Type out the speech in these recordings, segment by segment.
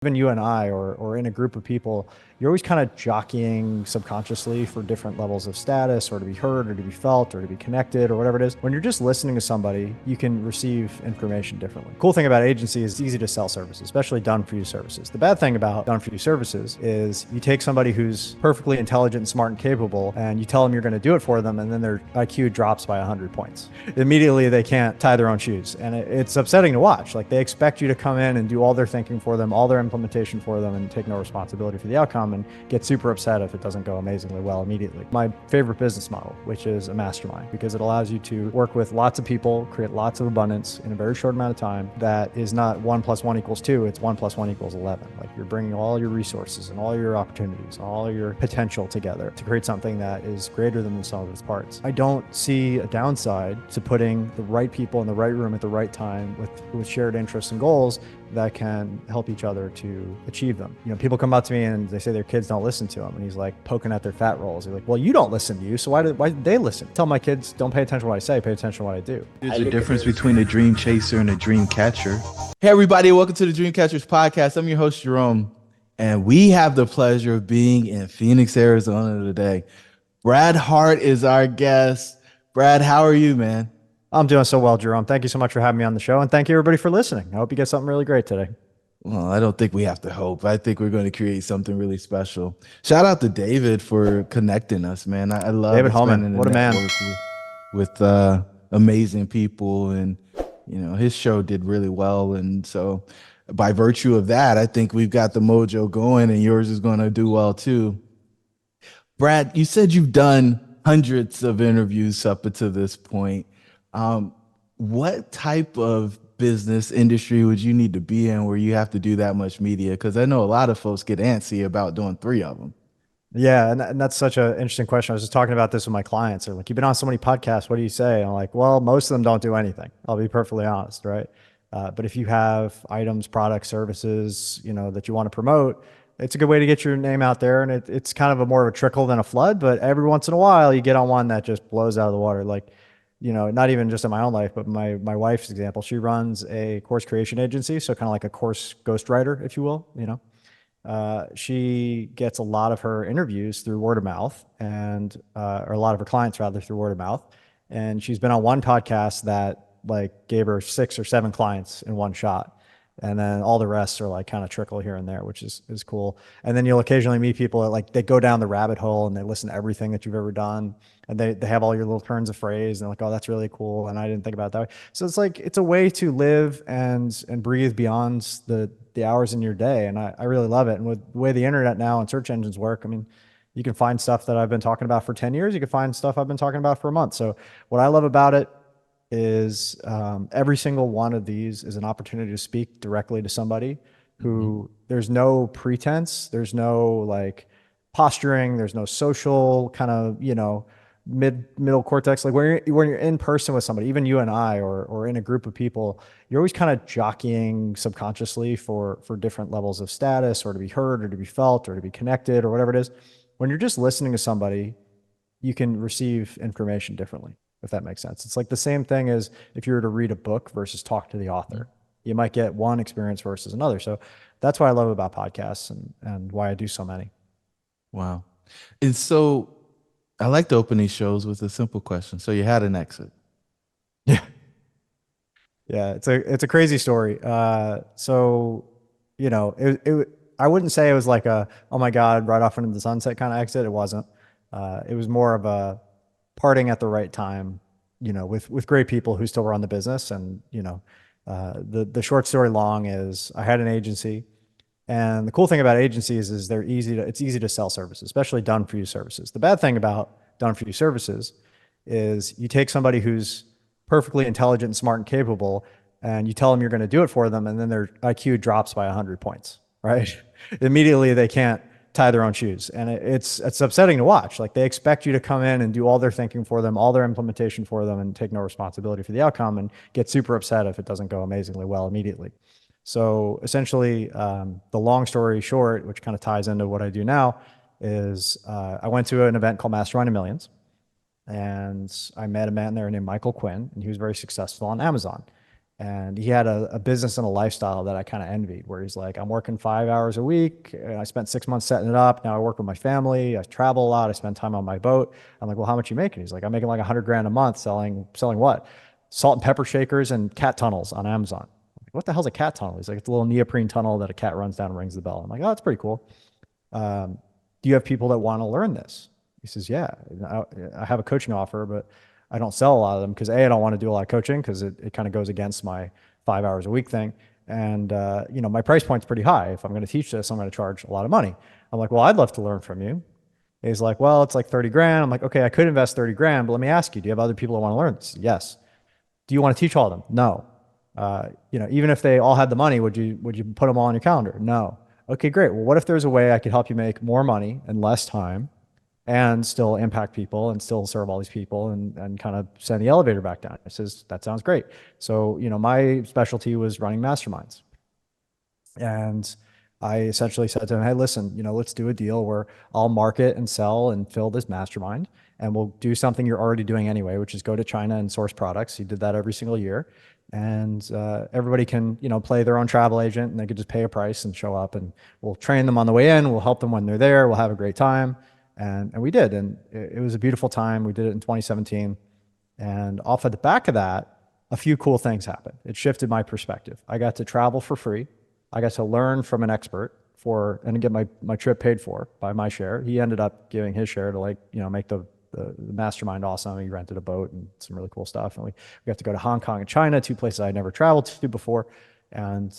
Even you and I, or in a group of people, you're always kind of jockeying subconsciously for different levels of status, or to be heard, or to be felt, or to be connected, or whatever it is. When you're just listening to somebody, you can receive information differently. Cool thing about agency is it's easy to sell services, especially done for you services. The bad thing about done for you services is you take somebody who's perfectly intelligent and smart and capable, and you tell them you're going to do it for them, and then their IQ drops by 100 points. Immediately, they can't tie their own shoes, and it's upsetting to watch. Like, they expect you to come in and do all their thinking for them, all their implementation for them, and take no responsibility for the outcome, and get super upset if it doesn't go amazingly well immediately. My favorite business model, which is a mastermind, because it allows you to work with lots of people, create lots of abundance in a very short amount of time. That is not 1 + 1 = 2, it's 1 + 1 = 11. Like, you're bringing all your resources and all your opportunities, all your potential together to create something that is greater than the sum of its parts. I don't see a downside to putting the right people in the right room at the right time with shared interests and goals that can help each other to achieve them. You know, people come up to me and they say their kids don't listen to them, and he's like poking at their fat rolls. He's like, well, you don't listen to you, so why did they listen? Tell my kids, don't pay attention to what I say, pay attention to what I do. There's a difference between a dream chaser and a dream catcher. Hey, everybody, welcome to the Dream Catchers podcast. I'm your host, Jerome, and we have the pleasure of being in Phoenix, Arizona today. Brad Hart is our guest. Brad, how are you, man? I'm doing so well, Jerome. Thank you so much for having me on the show, and thank you everybody for listening. I hope you get something really great today. Well, I don't think we have to hope. I think we're going to create something really special. Shout out to David for connecting us, man. I love David expanding Homan, what the a man. network with amazing people, and his show did really well, and so by virtue of that, I think we've got the mojo going, and yours is going to do well too. Brad, you said you've done hundreds of interviews up until this point. What type of business industry would you need to be in where you have to do that much media? Because I know a lot of folks get antsy about doing 3 of them. Yeah, and that's such an interesting question. I was just talking about this with my clients. They're like, you've been on so many podcasts. What do you say? I'm like, well, most of them don't do anything. I'll be perfectly honest, right? But if you have items, products, services, that you want to promote, it's a good way to get your name out there. And it's kind of a more of a trickle than a flood. But every once in a while, you get on one that just blows out of the water. Like, not even just in my own life, but my wife's example. She runs a course creation agency, so kind of like a course ghostwriter, if you will. She gets a lot of her interviews through word of mouth, or a lot of her clients rather through word of mouth. And she's been on one podcast that like gave her 6 or 7 clients in one shot. And then all the rest are like kind of trickle here and there, which is cool. And then you'll occasionally meet people that like, they go down the rabbit hole and they listen to everything that you've ever done. And they have all your little turns of phrase and they're like, oh, that's really cool. And I didn't think about it that way. So it's like, it's a way to live and breathe beyond the hours in your day. And I really love it. And with the way the internet now and search engines work, I mean, you can find stuff that I've been talking about for 10 years. You can find stuff I've been talking about for a month. So what I love about it is every single one of these is an opportunity to speak directly to somebody who there's no pretense, there's no like posturing, there's no social kind of, middle cortex. Like when you're in person with somebody, even you and I, or in a group of people, you're always kind of jockeying subconsciously for different levels of status, or to be heard, or to be felt, or to be connected, or whatever it is. When you're just listening to somebody, you can receive information differently, if that makes sense. It's like the same thing as if you were to read a book versus talk to the author. You might get one experience versus another. So that's what I love about podcasts, and why I do so many. Wow. And so I like to open these shows with a simple question. So you had an exit. Yeah. Yeah. It's a crazy story. I wouldn't say it was like oh my God, right off into the sunset kind of exit. It wasn't. It was more of a parting at the right time, with great people who still run the business. And, the short story long is I had an agency. And the cool thing about agencies is it's easy to sell services, especially done for you services. The bad thing about done for you services is you take somebody who's perfectly intelligent and smart and capable, and you tell them you're going to do it for them, and then their IQ drops by 100 points, right? Immediately they can't tie their own shoes. And it's upsetting to watch. Like, they expect you to come in and do all their thinking for them, all their implementation for them, and take no responsibility for the outcome, and get super upset if it doesn't go amazingly well immediately. So essentially, the long story short, which kind of ties into what I do now, is I went to an event called Mastermind of Millions, and I met a man there named Michael Quinn, and he was very successful on Amazon. And he had a business and a lifestyle that I kind of envied, where he's like, I'm working 5 hours a week. And I spent 6 months setting it up. Now I work with my family. I travel a lot. I spend time on my boat. I'm like, well, how much you making? He's like, I'm making like 100 grand a month selling what? Salt and pepper shakers and cat tunnels on Amazon. I'm like, what the hell's a cat tunnel? He's like, it's a little neoprene tunnel that a cat runs down and rings the bell. I'm like, oh, that's pretty cool. Um, do you have people that want to learn this? He says, yeah, I have a coaching offer, but I don't sell a lot of them because I don't want to do a lot of coaching because it kind of goes against my 5 hours a week thing. And, my price point's pretty high. If I'm going to teach this, I'm going to charge a lot of money. I'm like, well, I'd love to learn from you. He's like, well, it's like 30 grand. I'm like, okay, I could invest 30 grand, but let me ask you, do you have other people that want to learn this? Yes. Do you want to teach all of them? No. Even if they all had the money, would you put them all on your calendar? No. Okay, great. Well, what if there's a way I could help you make more money in less time and still impact people and still serve all these people and kind of send the elevator back down? I says, that sounds great. So, my specialty was running masterminds. And I essentially said to him, hey, listen, let's do a deal where I'll market and sell and fill this mastermind. And we'll do something you're already doing anyway, which is go to China and source products. He did that every single year. And everybody can, play their own travel agent and they could just pay a price and show up. And we'll train them on the way in. We'll help them when they're there. We'll have a great time. And we did. And it was a beautiful time. We did it in 2017. And off of the back of that, a few cool things happened. It shifted my perspective. I got to travel for free. I got to learn from an expert and get my trip paid for by my share. He ended up giving his share to make the mastermind awesome. He rented a boat and some really cool stuff. And we got to go to Hong Kong and China, two places I'd never traveled to before. And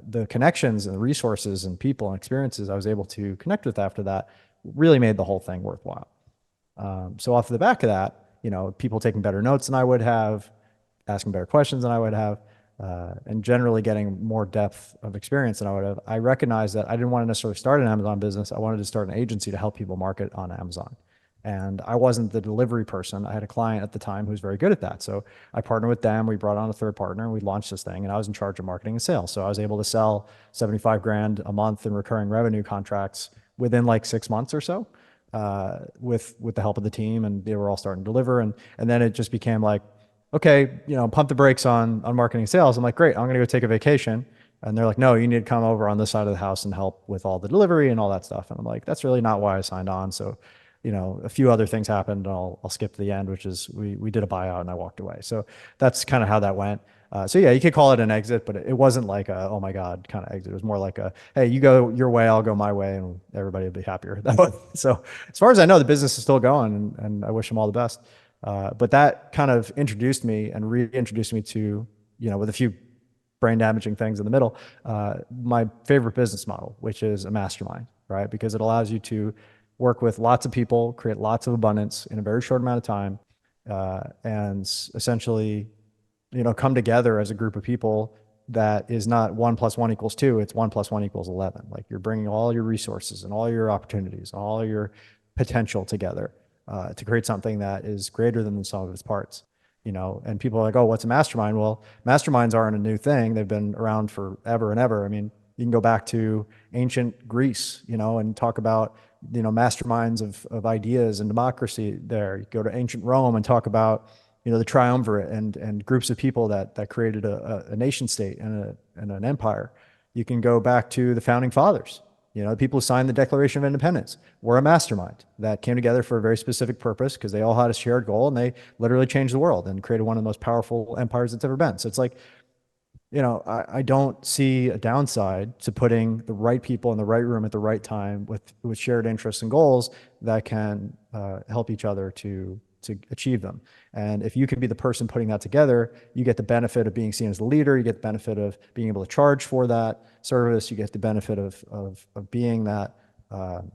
the connections and the resources and people and experiences I was able to connect with after that really made the whole thing worthwhile. So off the back of that, people taking better notes than I would have, asking better questions than I would have, and generally getting more depth of experience than I would have, I recognized that I didn't want to necessarily start an Amazon business. I wanted to start an agency to help people market on Amazon. And I wasn't the delivery person. I had a client at the time who was very good at that. So I partnered with them. We brought on a third partner and we launched this thing. And I was in charge of marketing and sales. So I was able to sell 75 grand a month in recurring revenue contracts within like 6 months or so, with the help of the team. And they were all starting to deliver. And then it just became like, okay, pump the brakes on marketing and sales. I'm like, great, I'm going to go take a vacation. And they're like, no, you need to come over on this side of the house and help with all the delivery and all that stuff. And I'm like, that's really not why I signed on. So, a few other things happened. And I'll skip to the end, which is we did a buyout and I walked away. So that's kind of how that went. So yeah, you could call it an exit, but it wasn't like a, oh my God, kind of exit. It was more like a, hey, you go your way, I'll go my way, and everybody will be happier that way. So as far as I know, the business is still going, and I wish them all the best. But that kind of introduced me and reintroduced me to, with a few brain damaging things in the middle, my favorite business model, which is a mastermind, right? Because it allows you to work with lots of people, create lots of abundance in a very short amount of time, and essentially, come together as a group of people that is not 1+1 =2, it's 1+1 =11. Like you're bringing all your resources and all your opportunities, all your potential together to create something that is greater than the sum of its parts. And people are like, oh, what's a mastermind? Well, masterminds aren't a new thing. They've been around forever and ever. I mean, you can go back to ancient Greece, and talk about, masterminds of ideas and democracy there. You go to ancient Rome and talk about, the triumvirate and groups of people that created a nation state and an empire. You can go back to the founding fathers. The people who signed the Declaration of Independence were a mastermind that came together for a very specific purpose because they all had a shared goal and they literally changed the world and created one of the most powerful empires that's ever been. So it's like, I don't see a downside to putting the right people in the right room at the right time with shared interests and goals that can help each other to achieve them. And if you can be the person putting that together, you get the benefit of being seen as the leader. You get the benefit of being able to charge for that service. You get the benefit of being that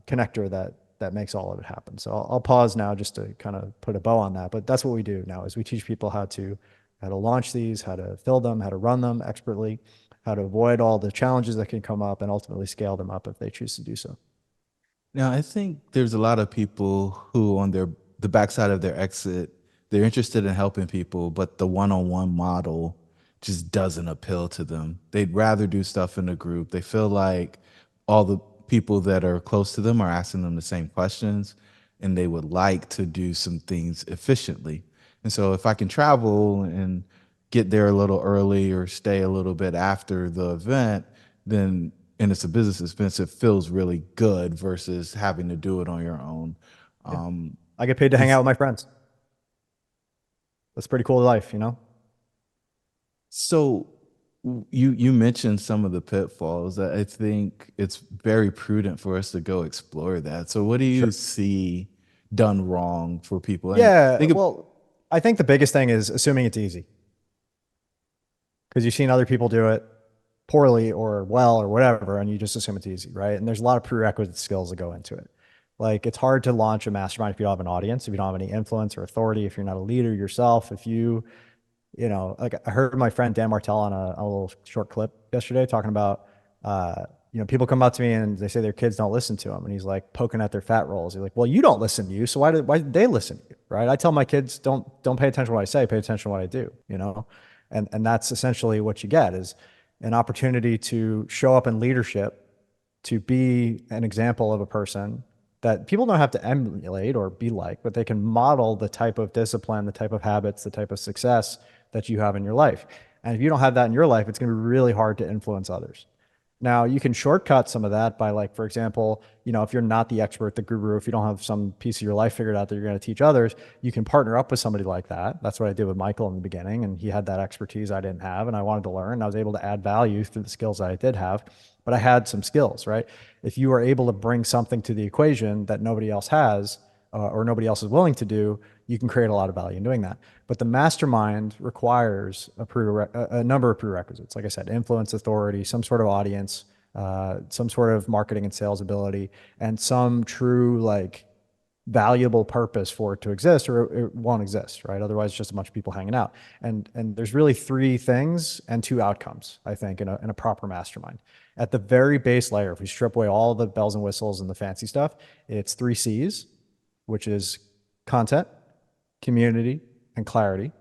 connector that makes all of it happen. So I'll pause now just to kind of put a bow on that. But that's what we do now is we teach people how to launch these, how to fill them, how to run them expertly, how to avoid all the challenges that can come up, and ultimately scale them up if they choose to do so. Now, I think there's a lot of people who, on the backside of their exit, they're interested in helping people, but the one-on-one model just doesn't appeal to them. They'd rather do stuff in a group. They feel like all the people that are close to them are asking them the same questions, and they would like to do some things efficiently. And so if I can travel and get there a little early or stay a little bit after the event, then and it's a business expense, it feels really good versus having to do it on your own. Yeah. Um, I get paid to hang out with my friends. That's pretty cool life, you know? So you mentioned some of the pitfalls. I think it's very prudent for us to go explore that. So what do you Sure. see done wrong for people? And Yeah. think of, Well, I think the biggest thing is assuming it's easy because you've seen other people do it poorly or well or whatever, and you just assume it's easy, right? And there's a lot of prerequisite skills that go into it. Like it's hard to launch a mastermind if you don't have an audience, if you don't have any influence or authority, if you're not a leader yourself, if you know, like I heard my friend Dan Martell on a little short clip yesterday talking about, people come up to me and they say their kids don't listen to him, and he's like poking at their fat rolls. He's like, "Well, you don't listen to you, so why did they listen to you?" Right? I tell my kids, don't pay attention to what I say, pay attention to what I do. You know, and that's essentially what you get is an opportunity to show up in leadership, to be an example of a person that people don't have to emulate or be like, but they can model the type of discipline, the type of habits, the type of success that you have in your life. And if you don't have that in your life, it's going to be really hard to influence others. Now, you can shortcut some of that by, like, for example, if you're not the expert, the guru, if you don't have some piece of your life figured out that you're going to teach others, you can partner up with somebody like that. That's what I did with Michael in the beginning. And he had that expertise I didn't have, and I wanted to learn. And I was able to add value through the skills that I did have, but I had some skills, right? If you are able to bring something to the equation that nobody else has, or nobody else is willing to do, you can create a lot of value in doing that. But the mastermind requires a number of prerequisites. Like I said, influence, authority, some sort of audience, some sort of marketing and sales ability, and some true like valuable purpose for it to exist, or it won't exist, right? Otherwise, it's just a bunch of people hanging out. And there's really three things and two outcomes, I think, in a proper mastermind. At the very base layer, if we strip away all the bells and whistles and the fancy stuff, it's three C's, which is content, community, and clarity.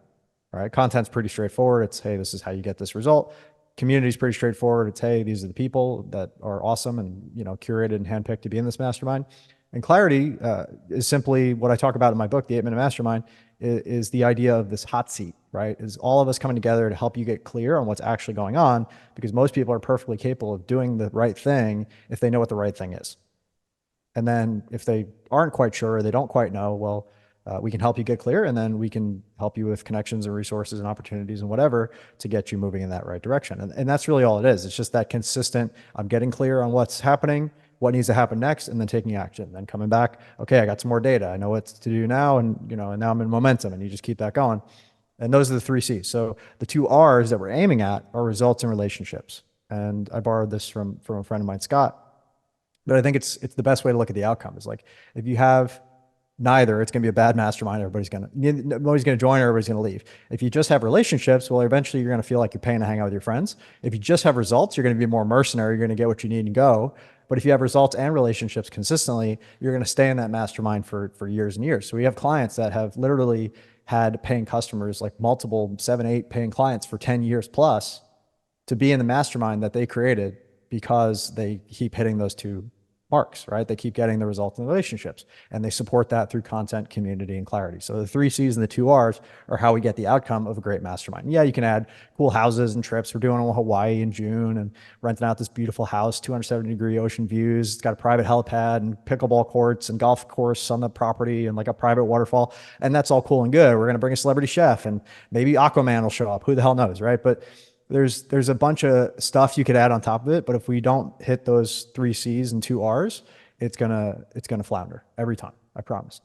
Right? Content's pretty straightforward. It's, hey, this is how you get this result. Community is pretty straightforward. It's, hey, these are the people that are awesome and curated and handpicked to be in this mastermind. And clarity is simply what I talk about in my book, The 8-Minute Mastermind, is the idea of this hot seat, right? Is all of us coming together to help you get clear on what's actually going on, because most people are perfectly capable of doing the right thing if they know what the right thing is. And then if they aren't quite sure, or they don't quite know, well, we can help you get clear, and then we can help you with connections and resources and opportunities and whatever to get you moving in that right direction. And that's really all it is. It's just that consistent, I'm getting clear on what's happening, what needs to happen next, and then taking action, then coming back. Okay, I got some more data. I know what to do now. And, and now I'm in momentum, and you just keep that going. And those are the three C's. So the two R's that we're aiming at are results and relationships. And I borrowed this from a friend of mine, Scott. But I think it's the best way to look at the outcome is like, if you have neither, it's going to be a bad mastermind. Nobody's going to join, everybody's going to leave. If you just have relationships, well, eventually you're going to feel like you're paying to hang out with your friends. If you just have results, you're going to be more mercenary. You're going to get what you need and go. But if you have results and relationships consistently, you're going to stay in that mastermind for years and years. So we have clients that have literally had paying customers, like multiple 7, 8 paying clients for 10 years plus, to be in the mastermind that they created because they keep hitting those two marks, right? They keep getting the results in the relationships, and they support that through content, community, and clarity. So the three C's and the two R's are how we get the outcome of a great mastermind. Yeah, you can add cool houses and trips. We're doing Hawaii in June and renting out this beautiful house, 270-degree ocean views. It's got a private helipad and pickleball courts and golf course on the property and like a private waterfall. And that's all cool and good. We're going to bring a celebrity chef, and maybe Aquaman will show up. Who the hell knows, right? But there's a bunch of stuff you could add on top of it, but if we don't hit those three C's and two R's, it's gonna flounder every time. I promise.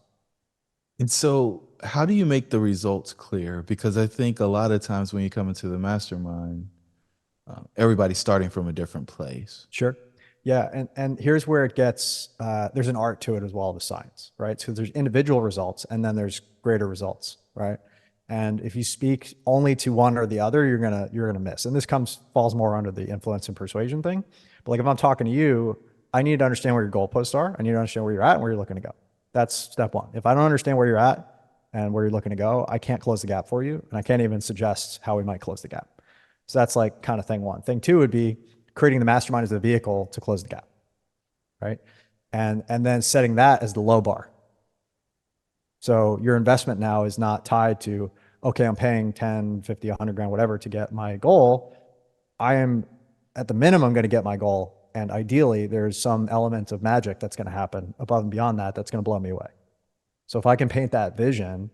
and so how do you make the results clear? Because I think a lot of times when you come into the mastermind, everybody's starting from a different place. Sure. Yeah, and here's where it gets there's an art to it as well as science, right? So there's individual results, and then there's greater results, right? And if you speak only to one or the other, you're gonna miss. And this falls more under the influence and persuasion thing. But like if I'm talking to you, I need to understand where your goalposts are. I need to understand where you're at and where you're looking to go. That's step one. If I don't understand where you're at and where you're looking to go, I can't close the gap for you, and I can't even suggest how we might close the gap. So that's like kind of thing one. Thing two would be creating the mastermind as the vehicle to close the gap, right? And then setting that as the low bar. So your investment now is not tied to, okay, I'm paying 10, 50, 100 grand, whatever to get my goal. I am at the minimum going to get my goal. And ideally, there's some element of magic that's going to happen above and beyond that that's going to blow me away. So if I can paint that vision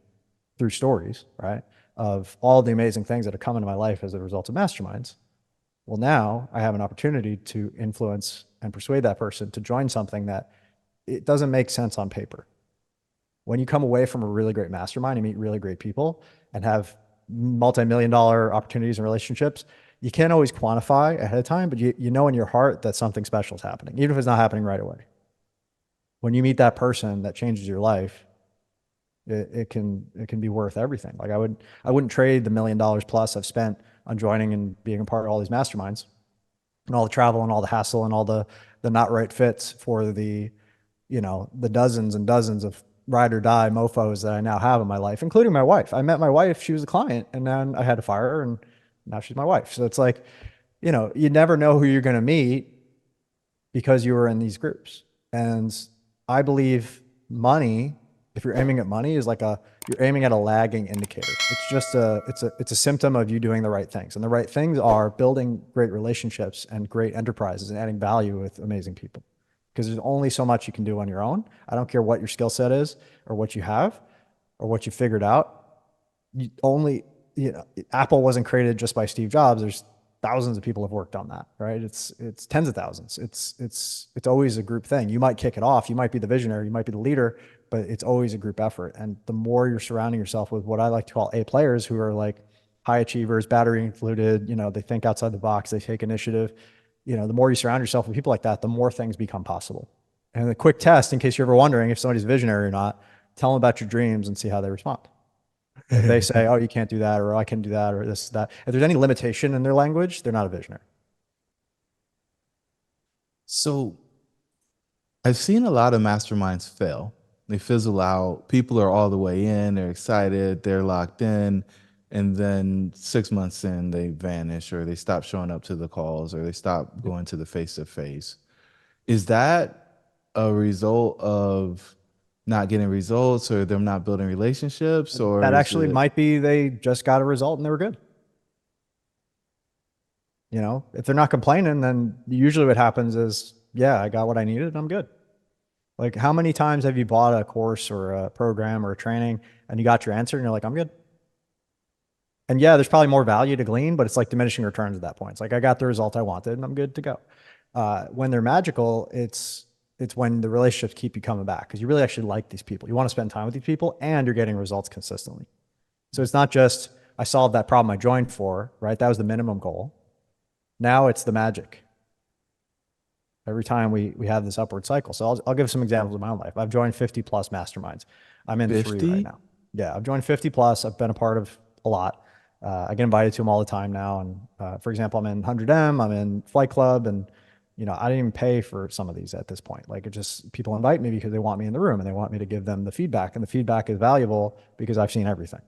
through stories, right, of all the amazing things that have come into my life as a result of masterminds, well, now I have an opportunity to influence and persuade that person to join something that it doesn't make sense on paper. When you come away from a really great mastermind, you meet really great people and have multi-million dollar opportunities and relationships. You can't always quantify ahead of time, but you know in your heart that something special is happening, even if it's not happening right away. When you meet that person that changes your life, it can be worth everything. Like I wouldn't trade the $1 million plus I've spent on joining and being a part of all these masterminds and all the travel and all the hassle and all the not right fits for the, the dozens and dozens of ride or die mofos that I now have in my life, including my wife. I met my wife, she was a client, and then I had to fire her, and now she's my wife. So it's like, you never know who you're going to meet because you were in these groups. And I believe money, if you're aiming at money, is you're aiming at a lagging indicator. It's just it's a symptom of you doing the right things. And the right things are building great relationships and great enterprises and adding value with amazing people. Because there's only so much you can do on your own. I don't care what your skill set is or what you have or what you figured out. You only, Apple wasn't created just by Steve Jobs. There's thousands of people have worked on that, right? It's tens of thousands. It's always a group thing. You might kick it off. You might be the visionary. You might be the leader, but it's always a group effort. And the more you're surrounding yourself with what I like to call A players, who are like high achievers, battery included, they think outside the box, they take initiative. The more you surround yourself with people like that, the more things become possible. And the quick test, in case you're ever wondering if somebody's visionary or not, tell them about your dreams and see how they respond. If they say, oh, you can't do that, or I can do that, or this, that, if there's any limitation in their language, they're not a visionary. So I've seen a lot of masterminds fail. They fizzle out. People are all the way in, they're excited, they're locked in. And then 6 months in, they vanish, or they stop showing up to the calls, or they stop going to the face to face. Is that a result of not getting results, or them not building relationships, or That is actually it might be they just got a result and they were good. If they're not complaining, then usually what happens is, yeah, I got what I needed and I'm good. Like, how many times have you bought a course or a program or a training and you got your answer and you're like, I'm good? And yeah, there's probably more value to glean, but it's like diminishing returns at that point. It's like, I got the result I wanted and I'm good to go. When they're magical, it's when the relationships keep you coming back because you really actually like these people. You want to spend time with these people and you're getting results consistently. So it's not just, I solved that problem I joined for, right? That was the minimum goal. Now it's the magic. Every time we have this upward cycle. So I'll give some examples of my own life. I've joined 50 plus masterminds. I'm in 3 right 50? now. Yeah, I've joined 50 plus. I've been a part of a lot. I get invited to them all the time now. And for example, I'm in 100M, I'm in Flight Club, and I didn't even pay for some of these at this point. Like, it just, people invite me because they want me in the room and they want me to give them the feedback. And the feedback is valuable because I've seen everything,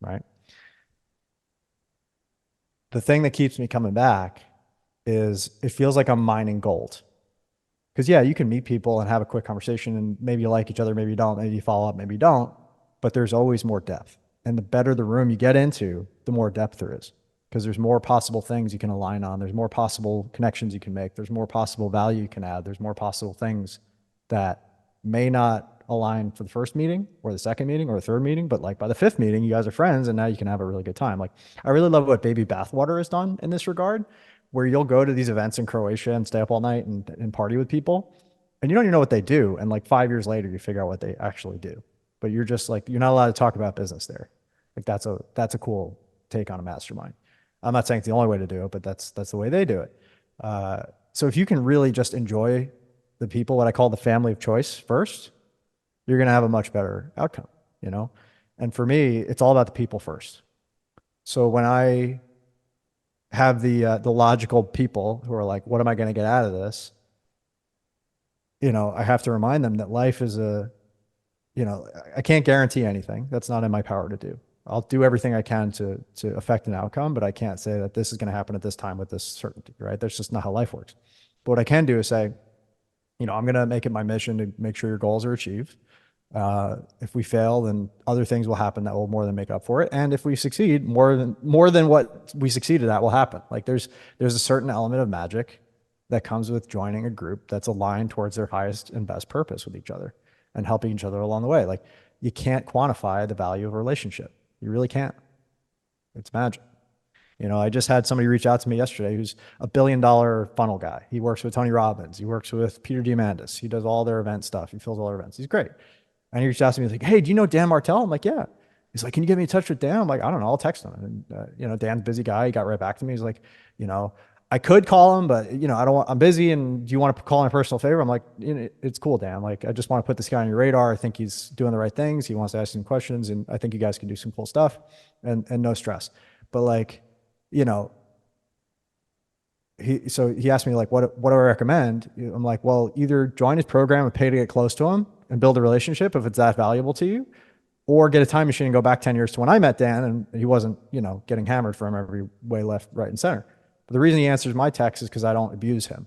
right? The thing that keeps me coming back is it feels like I'm mining gold. Because yeah, you can meet people and have a quick conversation and maybe you like each other, maybe you don't, maybe you follow up, maybe you don't, but there's always more depth. And the better the room you get into, the more depth there is. Because there's more possible things you can align on. There's more possible connections you can make. There's more possible value you can add. There's more possible things that may not align for the first meeting or the second meeting or the third meeting, but like by the fifth meeting, you guys are friends and now you can have a really good time. Like, I really love what Baby Bathwater has done in this regard, where you'll go to these events in Croatia and stay up all night and party with people. And you don't even know what they do. And like 5 years later, you figure out what they actually do. But you're just like, you're not allowed to talk about business there. Like, that's a cool take on a mastermind. I'm not saying it's the only way to do it, but that's the way they do it. So if you can really just enjoy the people, what I call the family of choice first, you're going to have a much better outcome, And for me, it's all about the people first. So when I have the logical people who are like, what am I going to get out of this? I have to remind them that life is I can't guarantee anything. That's not in my power to do. I'll do everything I can to affect an outcome, but I can't say that this is going to happen at this time with this certainty, right? That's just not how life works. But what I can do is say, I'm going to make it my mission to make sure your goals are achieved. If we fail, then other things will happen that will more than make up for it. And if we succeed, more than what we succeeded at will happen. Like there's a certain element of magic that comes with joining a group that's aligned towards their highest and best purpose with each other and helping each other along the way. Like you can't quantify the value of a relationship. You really can't. It's magic. I just had somebody reach out to me yesterday who's $1 billion funnel guy. He works with Tony Robbins. He works with Peter Diamandis. He does all their event stuff. He fills all their events. He's great. And he reached out to me, he's like, hey, do you know Dan Martell? I'm like, yeah. He's like, can you get me in touch with Dan? I'm like, I don't know. I'll text him. And, Dan's a busy guy. He got right back to me. He's like, I could call him, but, I don't want, I'm busy. And do you want to call in a personal favor? I'm like, it's cool, Dan. Like, I just want to put this guy on your radar. I think he's doing the right things. He wants to ask some questions. And I think you guys can do some cool stuff and no stress. But like, you know, he asked me like, what do I recommend? I'm like, well, either join his program and pay to get close to him and build a relationship if it's that valuable to you, or get a time machine and go back 10 years to when I met Dan and he wasn't, getting hammered from every way, left, right, and center. But the reason he answers my text is because I don't abuse him.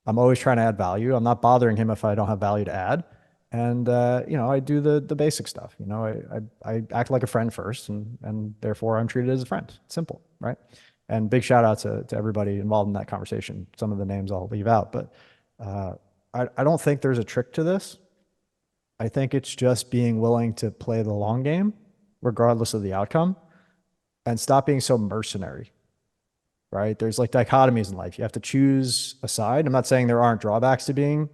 I'm always trying to add value. I'm not bothering him if I don't have value to add. And, I do the basic stuff. I act like a friend first and therefore I'm treated as a friend. Simple, right? And big shout out to everybody involved in that conversation. Some of the names I'll leave out, but I don't think there's a trick to this. I think it's just being willing to play the long game, regardless of the outcome, and stop being so mercenary, right? There's like dichotomies in life. You have to choose a side. I'm not saying there aren't drawbacks to being,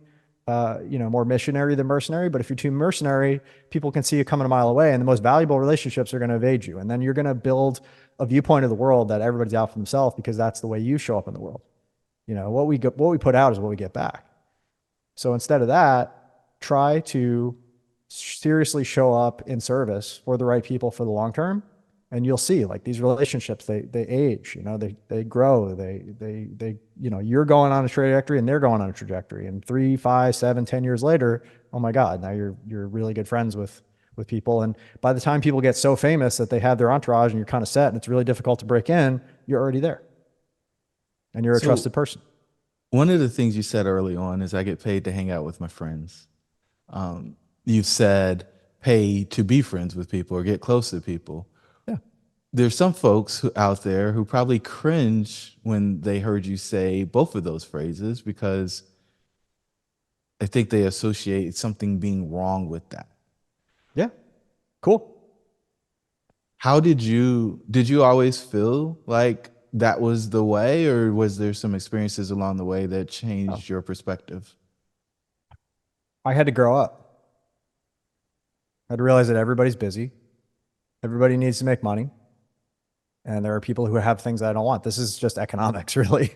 more missionary than mercenary, but if you're too mercenary, people can see you coming a mile away, and the most valuable relationships are going to evade you. And then you're going to build a viewpoint of the world that everybody's out for themselves because that's the way you show up in the world. What we put out is what we get back. So instead of that, try to seriously show up in service for the right people for the long term. And you'll see like these relationships, they age, they grow, you're going on a trajectory and they're going on a trajectory. And 3, 5, 7, 10 years later, oh my God, now you're really good friends with people. And by the time people get so famous that they have their entourage and you're kind of set and it's really difficult to break in, you're already there. And you're a trusted person. One of the things you said early on is I get paid to hang out with my friends. You've said pay to be friends with people or get close to people. Yeah. There's some folks out there who probably cringe when they heard you say both of those phrases because I think they associate something being wrong with that. Yeah. Cool. How did you always feel like that was the way, or was there some experiences along the way that changed your perspective? I had to grow up. I had to realize that everybody's busy. Everybody needs to make money. And there are people who have things I don't want. This is just economics, really.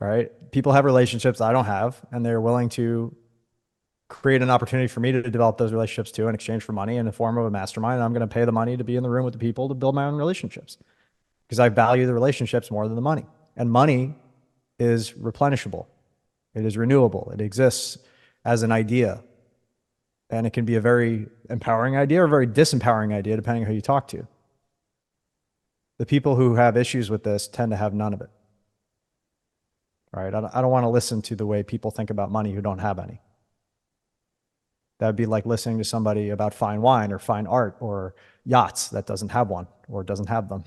Right? People have relationships I don't have, and they're willing to create an opportunity for me to develop those relationships too in exchange for money in the form of a mastermind. And I'm going to pay the money to be in the room with the people to build my own relationships because I value the relationships more than the money. And money is replenishable. It is renewable. It exists as an idea. And it can be a very empowering idea or a very disempowering idea, depending on who you talk to. The people who have issues with this tend to have none of it. Right? I don't want to listen to the way people think about money who don't have any. That would be like listening to somebody about fine wine or fine art or yachts that doesn't have one or doesn't have them.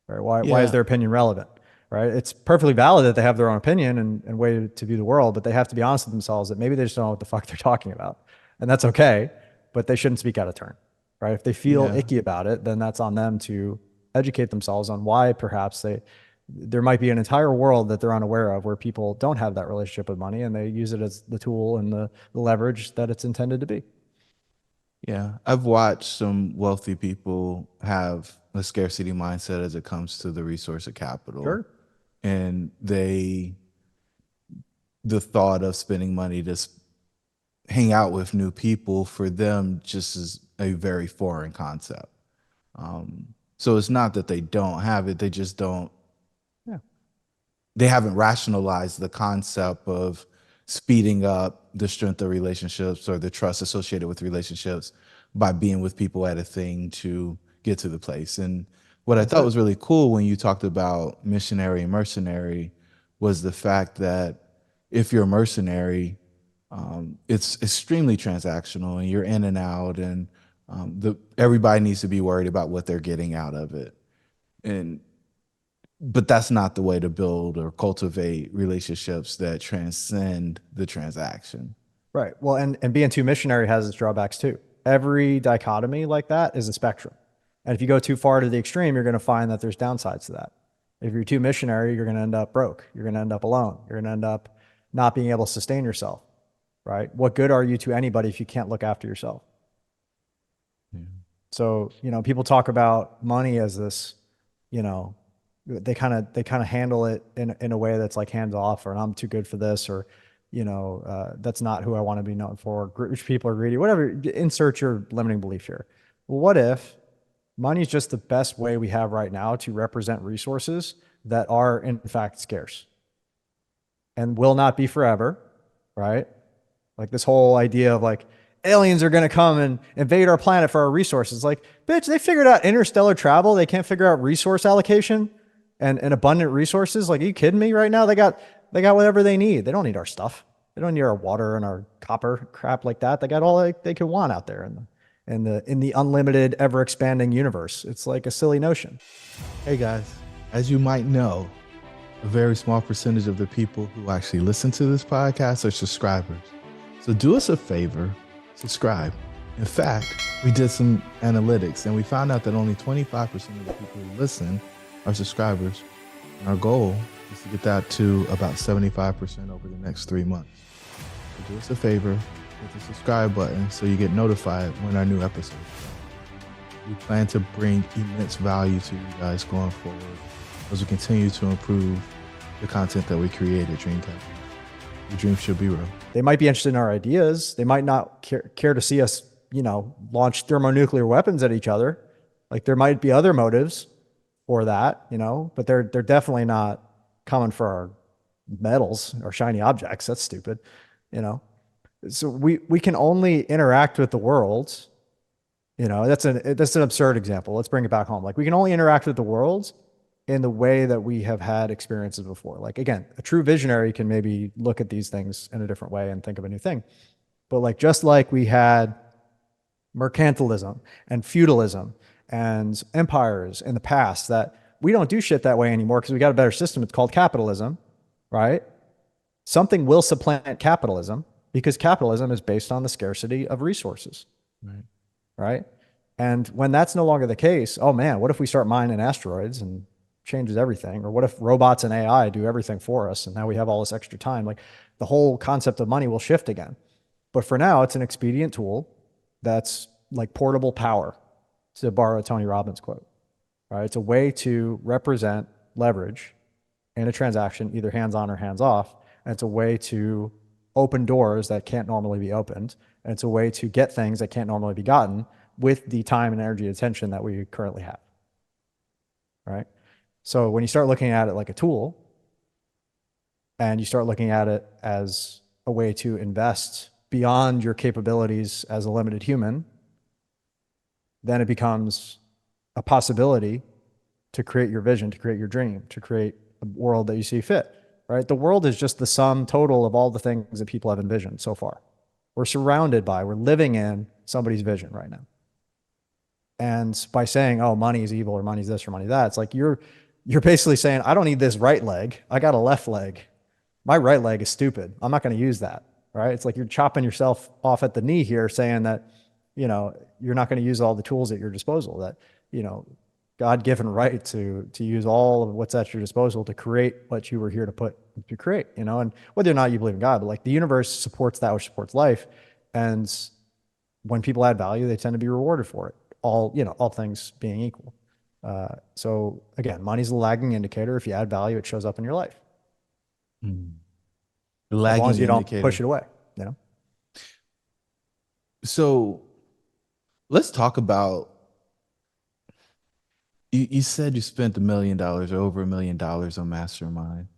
Right? Why is their opinion relevant? Right? It's perfectly valid that they have their own opinion and way to view the world, but they have to be honest with themselves that maybe they just don't know what the fuck they're talking about. And that's okay, but they shouldn't speak out of turn. Right? If they feel icky about it, then that's on them to educate themselves on why perhaps there might be an entire world that they're unaware of where people don't have that relationship with money and they use it as the tool and the leverage that it's intended to be. Yeah, I've watched some wealthy people have a scarcity mindset as it comes to the resource of capital. Sure. And the thought of spending money to hang out with new people for them just is a very foreign concept. So it's not that they don't have it, they just don't. Yeah. They haven't rationalized the concept of speeding up the strength of relationships or the trust associated with relationships by being with people at a thing to get to the place. And what I thought was really cool when you talked about missionary and mercenary was the fact that if you're a mercenary, It's extremely transactional, and you're in and out, and everybody needs to be worried about what they're getting out of it. And but that's not the way to build or cultivate relationships that transcend the transaction. Right. Well, and being too missionary has its drawbacks too. Every dichotomy like that is a spectrum. And if you go too far to the extreme, you're going to find that there's downsides to that. If you're too missionary, you're going to end up broke. You're going to end up alone. You're going to end up not being able to sustain yourself, right? What good are you to anybody if you can't look after yourself? Yeah. So, people talk about money as this, you know, they kind of handle it in a way that's like hands off, or I'm too good for this, or that's not who I want to be known for. Rich people are greedy, whatever. Insert your limiting belief here. Well, what if money is just the best way we have right now to represent resources that are in fact scarce and will not be forever, right? Like this whole idea of like aliens are going to come and invade our planet for our resources. Like, bitch, they figured out interstellar travel. They can't figure out resource allocation and abundant resources. Like, are you kidding me right now? They got whatever they need. They don't need our stuff. They don't need our water and our copper crap like that. They got all they could want out there in the unlimited, ever expanding universe. It's like a silly notion. Hey guys, as you might know, a very small percentage of the people who actually listen to this podcast are subscribers. So do us a favor, subscribe. In fact, we did some analytics and we found out that only 25% of the people who listen are subscribers. And our goal is to get that to about 75% over the next 3 months. So do us a favor, hit the subscribe button so you get notified when our new episodes come. We plan to bring immense value to you guys going forward as we continue to improve the content that we create at Dream Capital. Your dreams should be real. They might be interested in our ideas. They might not care to see us, launch thermonuclear weapons at each other. Like there might be other motives for that, but they're definitely not coming for our medals or shiny objects. That's stupid, So we can only interact with the world. That's an absurd example. Let's bring it back home. Like we can only interact with the world in the way that we have had experiences before. Like again, a true visionary can maybe look at these things in a different way and think of a new thing. But like just like we had mercantilism and feudalism and empires in the past, that we don't do shit that way anymore because we got a better system. It's called capitalism, right? Something will supplant capitalism because capitalism is based on the scarcity of resources, right? And when that's no longer the case, oh man, what if we start mining asteroids and changes everything? Or what if robots and AI do everything for us and now we have all this extra time? Like the whole concept of money will shift again. But for now, it's an expedient tool that's like portable power, to borrow a Tony Robbins quote, right? It's a way to represent leverage in a transaction, either hands-on or hands-off. And it's a way to open doors that can't normally be opened. And it's a way to get things that can't normally be gotten with the time and energy and attention that we currently have, right? So when you start looking at it like a tool and you start looking at it as a way to invest beyond your capabilities as a limited human, then it becomes a possibility to create your vision, to create your dream, to create a world that you see fit, right? The world is just the sum total of all the things that people have envisioned so far. We're living in somebody's vision right now. And by saying, oh, money is evil or money's this or money that, it's like you're basically saying, I don't need this right leg. I got a left leg. My right leg is stupid. I'm not going to use that, right? It's like you're chopping yourself off at the knee here saying that, you're not going to use all the tools at your disposal, that, God-given right to use all of what's at your disposal to create what you were here to create, and whether or not you believe in God, but like the universe supports that which supports life. And when people add value, they tend to be rewarded for it, all things being equal. So again, money's a lagging indicator. If you add value, it shows up in your life. The lagging as long as you indicator. don't push it away, So let's talk about, you said you spent $1 million or over $1 million on Mastermind.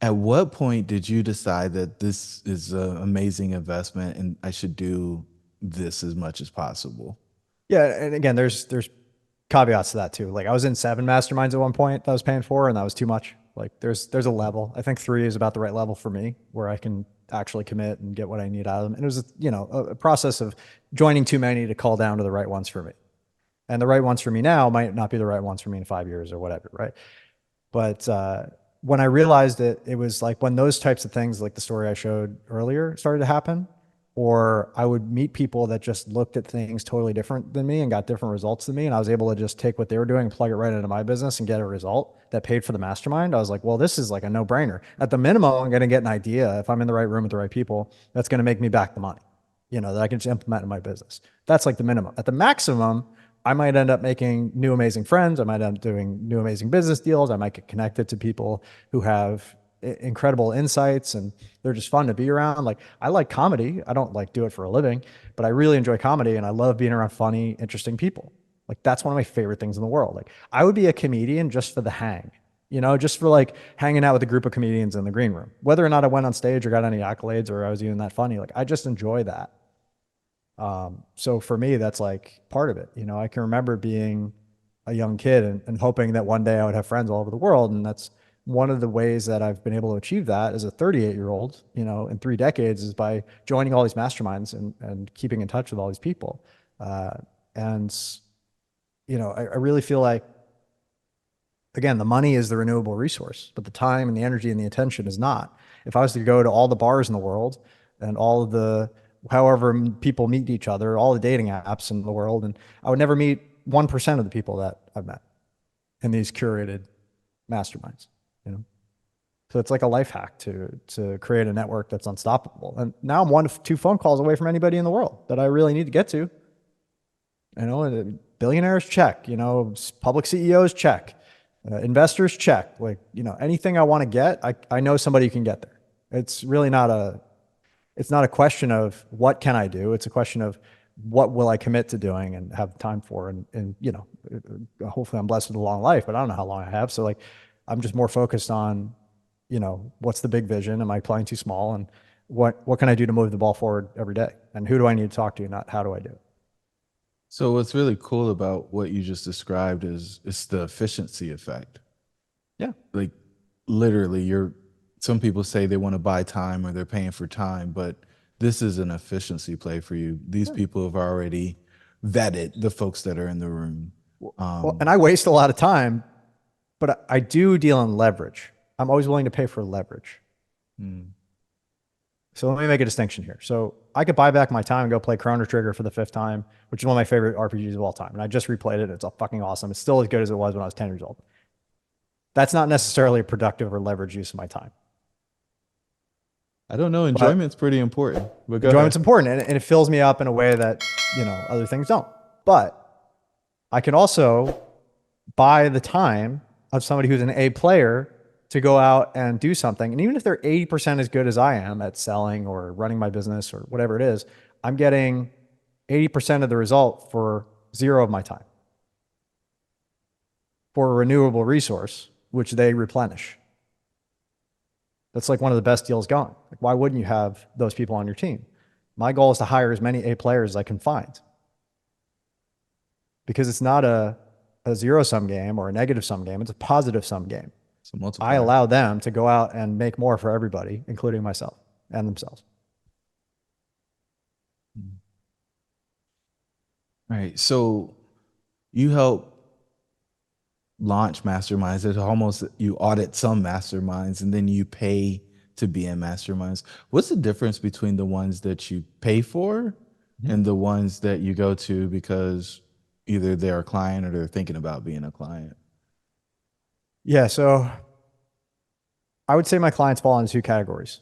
At what point did you decide that this is an amazing investment and I should do this as much as possible? Yeah. And again, there's caveats to that too. Like I was in 7 masterminds at one point that I was paying for, and that was too much. Like there's a level. I think 3 is about the right level for me where I can actually commit and get what I need out of them. And it was, a process of joining too many to call down to the right ones for me. And the right ones for me now might not be the right ones for me in 5 years or whatever, right? But when I realized it was like when those types of things, like the story I showed earlier, started to happen, or I would meet people that just looked at things totally different than me and got different results than me. And I was able to just take what they were doing and plug it right into my business and get a result that paid for the mastermind. I was like, well, this is like a no brainer. At the minimum, I'm going to get an idea if I'm in the right room with the right people that's going to make me back the money, that I can just implement in my business. That's like the minimum. At the maximum, I might end up making new amazing friends. I might end up doing new amazing business deals. I might get connected to people who have incredible insights and they're just fun to be around. Like I like comedy. I don't like do it for a living, but I really enjoy comedy and I love being around funny, interesting people. Like that's one of my favorite things in the world. Like I would be a comedian just for the hang, just for like hanging out with a group of comedians in the green room. Whether or not I went on stage or got any accolades or I was even that funny, like I just enjoy that. So for me, that's like part of it. I can remember being a young kid and hoping that one day I would have friends all over the world. And that's one of the ways that I've been able to achieve that as a 38-year-old, in 3 decades is by joining all these masterminds and keeping in touch with all these people. And, I really feel like, again, the money is the renewable resource, but the time and the energy and the attention is not. If I was to go to all the bars in the world and all of the however people meet each other, all the dating apps in the world, and I would never meet 1% of the people that I've met in these curated masterminds, you know? So it's like a life hack to create a network that's unstoppable. And now I'm 1 to 2 phone calls away from anybody in the world that I really need to get to. Billionaires check, public CEOs check, investors check. Like, anything I want to get, I know somebody who can get there. It's really it's not a question of what can I do. It's a question of what will I commit to doing and have time for. And hopefully I'm blessed with a long life, but I don't know how long I have. So like, I'm just more focused on, what's the big vision? Am I playing too small? And what can I do to move the ball forward every day? And who do I need to talk to? Not how do I do it? So what's really cool about what you just described is it's the efficiency effect. Yeah. Like literally some people say they want to buy time or they're paying for time, but this is an efficiency play for you. These people have already vetted the folks that are in the room. Well, and I waste a lot of time, but I do deal in leverage. I'm always willing to pay for leverage. So let me make a distinction here. So I could buy back my time and go play Chrono Trigger for the 5th time, which is one of my favorite RPGs of all time. And I just replayed it. It's fucking awesome. It's still as good as it was when I was 10 years old. That's not necessarily a productive or leverage use of my time. I don't know. Enjoyment's pretty important. But Enjoyment's important, and it fills me up in a way that, other things don't. But I can also buy the time of somebody who's an A player to go out and do something. And even if they're 80% as good as I am at selling or running my business or whatever it is, I'm getting 80% of the result for 0 of my time for a renewable resource, which they replenish. That's like one of the best deals going. Like, why wouldn't you have those people on your team? My goal is to hire as many A players as I can find, because it's not a 0-sum game or a negative-sum game. It's a positive-sum game. I allow them to go out and make more for everybody, including myself and themselves. All right. So you help launch masterminds. It's almost you audit some masterminds and then you pay to be in masterminds. What's the difference between the ones that you pay for and the ones that you go to because either they're a client or they're thinking about being a client? Yeah. So I would say my clients fall into 2 categories.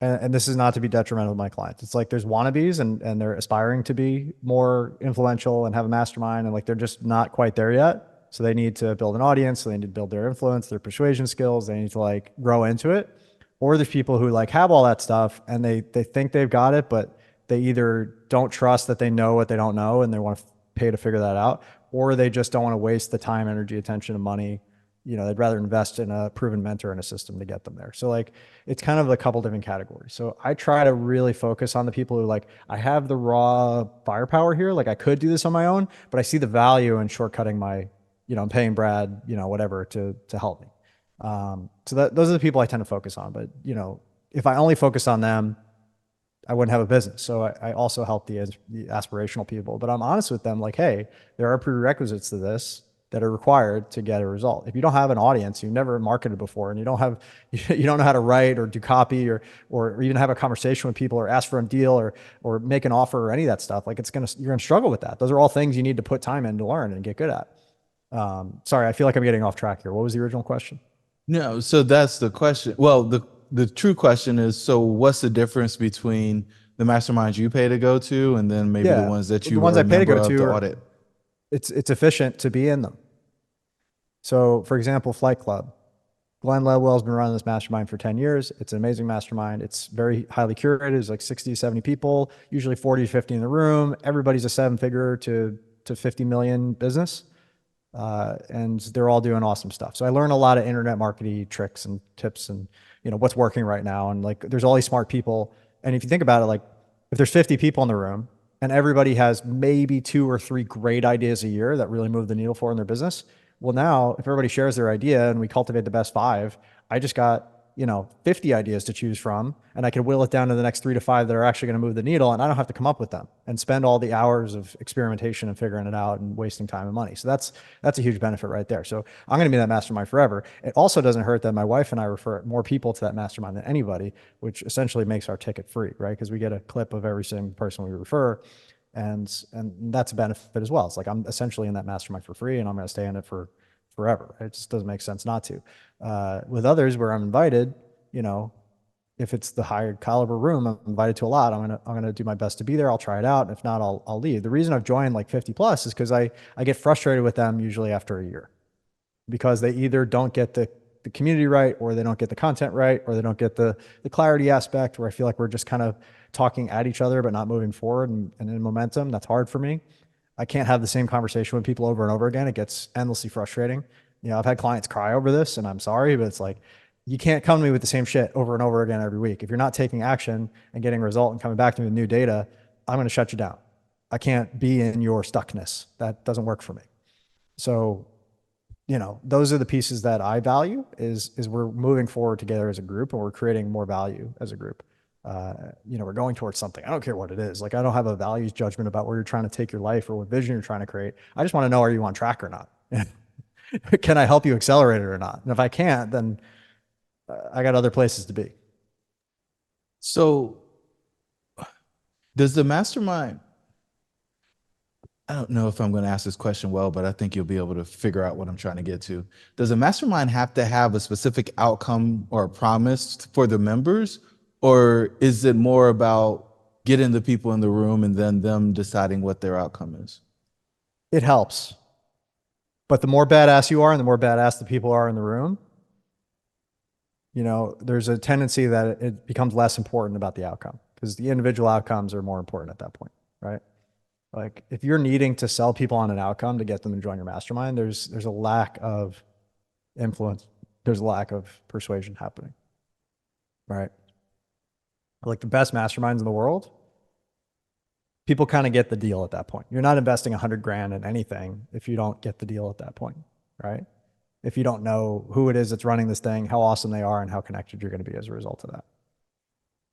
And this is not to be detrimental to my clients. It's like there's wannabes and they're aspiring to be more influential and have a mastermind, and like they're just not quite there yet. So they need to build an audience. So they need to build their influence, their persuasion skills. They need to like grow into it. Or there's people who like have all that stuff and they think they've got it, but they either don't trust that they know what they don't know and they want to pay to figure that out, or they just don't want to waste the time, energy, attention, and money. They'd rather invest in a proven mentor and a system to get them there. So like, it's kind of a couple different categories. So I try to really focus on the people who like, I have the raw firepower here. Like I could do this on my own, but I see the value in shortcutting my, I'm paying Brad, whatever to help me. So those are the people I tend to focus on. But if I only focus on them, I wouldn't have a business. So I also help the aspirational people, but I'm honest with them. Like, hey, there are prerequisites to this that are required to get a result. If you don't have an audience, you've never marketed before, and you don't have, you don't know how to write or do copy or even have a conversation with people or ask for a deal or make an offer or any of that stuff, like you're gonna struggle with that. Those are all things you need to put time in to learn and get good at. Sorry, I feel like I'm getting off track here. What was the original question? No, so that's the question. Well, the true question is, so what's the difference between the masterminds you pay to go to and then maybe the Yeah, ones that the you ones are I a pay to member go of to to are audit? it's efficient to be in them. So, for example, Flight Club. Glenn Ledwell's been running this mastermind for 10 years. It's an amazing mastermind. It's very highly curated. It's like 60 to 70 people, usually 40 to 50 in the room. Everybody's a seven figure to 50 million business. And they're all doing awesome stuff. So I learned a lot of internet marketing tricks and tips and, what's working right now. And like, there's all these smart people. And if you think about it, like if there's 50 people in the room and everybody has maybe two or three great ideas a year that really move the needle for in their business, well, now if everybody shares their idea and we cultivate the best five, I just got, 50 ideas to choose from, and I can will it down to the next 3 to 5 that are actually going to move the needle. And I don't have to come up with them and spend all the hours of experimentation and figuring it out and wasting time and money. So that's a huge benefit right there. So I'm going to be that mastermind forever. It also doesn't hurt that my wife and I refer more people to that mastermind than anybody, which essentially makes our ticket free, right? Because we get a clip of every single person we refer, and that's a benefit as well. It's like I'm essentially in that mastermind for free, and I'm going to stay in it for forever. It just doesn't make sense not to. With others where I'm invited, you know, if it's the higher caliber room, I'm invited to a lot. I'm gonna do my best to be there. I'll try it out. If not, I'll leave. The reason I've joined like 50 plus is because I get frustrated with them usually after a year because they either don't get the community right, or they don't get the content right, or they don't get the clarity aspect, where I feel like we're just kind of talking at each other but not moving forward and in momentum. That's hard for me. I can't have the same conversation with people over and over again. It gets endlessly frustrating. I've had clients cry over this, and I'm sorry, but it's like you can't come to me with the same shit over and over again every week. If you're not taking action and getting a result and coming back to me with new data, I'm going to shut you down. I can't be in your stuckness. That doesn't work for me. So, those are the pieces that I value is we're moving forward together as a group and we're creating more value as a group. We're going towards something. I don't care what it is. Like, I don't have a values judgment about where you're trying to take your life or what vision you're trying to create. I just want to know, are you on track or not? Can I help you accelerate it or not? And if I can't, then I got other places to be. So does the mastermind, I don't know if I'm going to ask this question well, but I think you'll be able to figure out what I'm trying to get to. Does a mastermind have to have a specific outcome or a promise for the members? Or is it more about getting the people in the room and then them deciding what their outcome is? It helps. But the more badass you are and the more badass the people are in the room, there's a tendency that it becomes less important about the outcome because the individual outcomes are more important at that point, right? Like if you're needing to sell people on an outcome to get them to join your mastermind, there's a lack of influence. There's a lack of persuasion happening, right? Like the best masterminds in the world, people kind of get the deal at that point. You're not investing 100 grand in anything if you don't get the deal at that point, right? If you don't know who it is that's running this thing, how awesome they are, and how connected you're going to be as a result of that.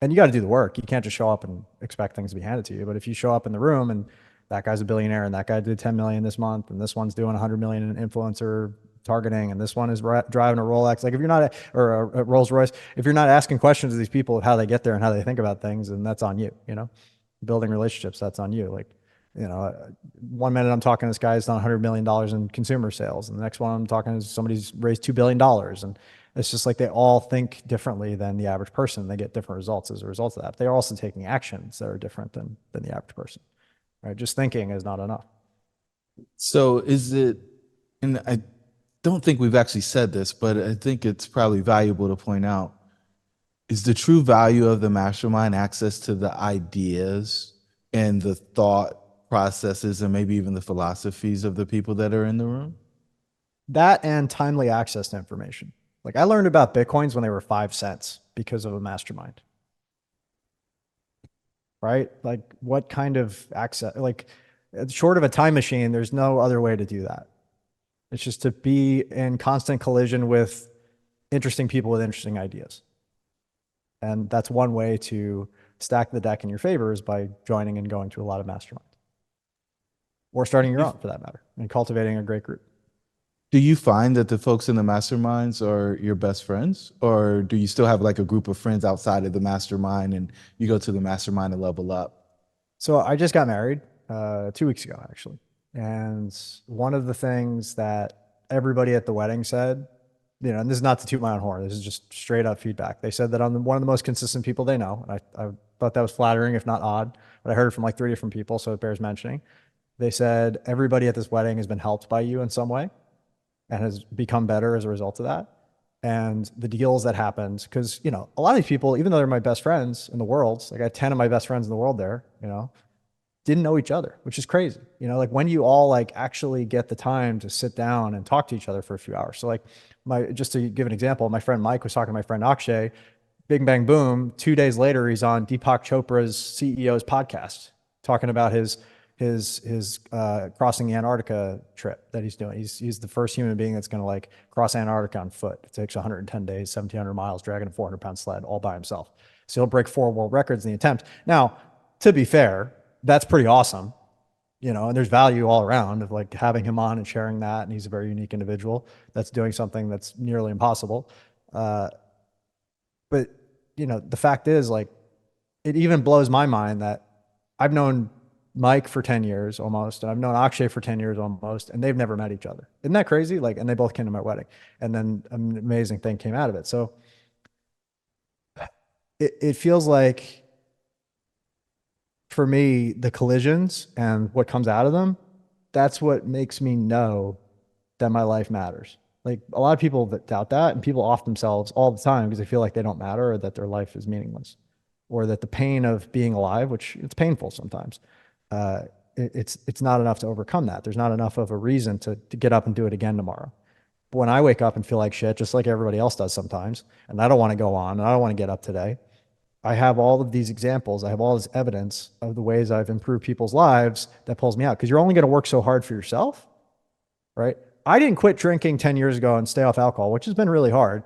And you got to do the work. You can't just show up and expect things to be handed to you. But if you show up in the room and that guy's a billionaire and that guy did 10 million this month and this one's doing 100 million in influencer targeting and this one is driving a Rolex, like if you're not, or a Rolls Royce, if you're not asking questions to these people of how they get there and how they think about things, then that's on you, building relationships, that's on you. Like, one minute I'm talking to this guy who's done $100 million in consumer sales, and the next one I'm talking to somebody's raised $2 billion. And it's just like they all think differently than the average person. They get different results as a result of that. But they're also taking actions that are different than the average person. Right? Just thinking is not enough. So is it, and I don't think we've actually said this, but I think it's probably valuable to point out, is the true value of the mastermind access to the ideas and the thought processes and maybe even the philosophies of the people that are in the room? That and timely access to information. Like I learned about Bitcoins when they were 5 cents because of a mastermind. Right? Like what kind of access, like short of a time machine, there's no other way to do that. It's just to be in constant collision with interesting people with interesting ideas. And that's one way to stack the deck in your favor, is by joining and going to a lot of masterminds, or starting your own for that matter, and cultivating a great group. Do you find that the folks in the masterminds are your best friends, or do you still have like a group of friends outside of the mastermind and you go to the mastermind and level up? So I just got married 2 weeks ago, actually. And one of the things that everybody at the wedding said, and this is not to toot my own horn, this is just straight up feedback. They said that I'm one of the most consistent people they know. And I thought that was flattering, if not odd, but I heard it from like 3 different people, so it bears mentioning. They said everybody at this wedding has been helped by you in some way and has become better as a result of that. And the deals that happened, because, a lot of these people, even though they're my best friends in the world, like I had 10 of my best friends in the world there, didn't know each other, which is crazy. Like when you all like actually get the time to sit down and talk to each other for a few hours. So like just to give an example, my friend Mike was talking to my friend Akshay, bing, bang, boom. 2 days later, he's on Deepak Chopra's CEO's podcast talking about his crossing the Antarctica trip that he's doing. He's the first human being that's going to like cross Antarctica on foot. It takes 110 days, 1,700 miles, dragging a 400-pound sled all by himself. So he'll break 4 world records in the attempt. Now, to be fair, that's pretty awesome, and there's value all around of like having him on and sharing that. And he's a very unique individual that's doing something that's nearly impossible. But the fact is, like, it even blows my mind that I've known Mike for 10 years almost, and I've known Akshay for 10 years almost, and they've never met each other. Isn't that crazy? Like, and they both came to my wedding, and then an amazing thing came out of it. So it feels like, for me, the collisions and what comes out of them, that's what makes me know that my life matters. Like a lot of people that doubt that, and people off themselves all the time because they feel like they don't matter, or that their life is meaningless, or that the pain of being alive, which it's painful sometimes, it's not enough to overcome that. There's not enough of a reason to get up and do it again tomorrow. But when I wake up and feel like shit, just like everybody else does sometimes, and I don't want to go on and I don't want to get up today, I have all of these examples. I have all this evidence of the ways I've improved people's lives that pulls me out. Because you're only going to work so hard for yourself, right? I didn't quit drinking 10 years ago and stay off alcohol, which has been really hard,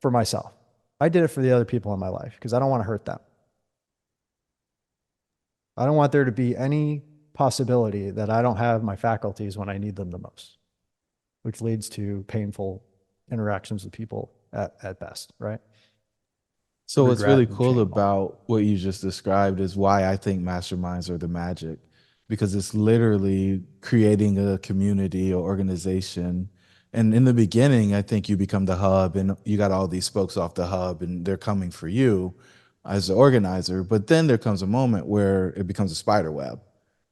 for myself. I did it for the other people in my life because I don't want to hurt them. I don't want there to be any possibility that I don't have my faculties when I need them the most, which leads to painful interactions with people at best, right? So what's Regret really and cool shame. about what you just described is why I think masterminds are the magic, because it's literally creating a community or organization. And in the beginning, I think you become the hub and you got all these spokes off the hub and they're coming for you as the organizer. But then there comes a moment where it becomes a spider web.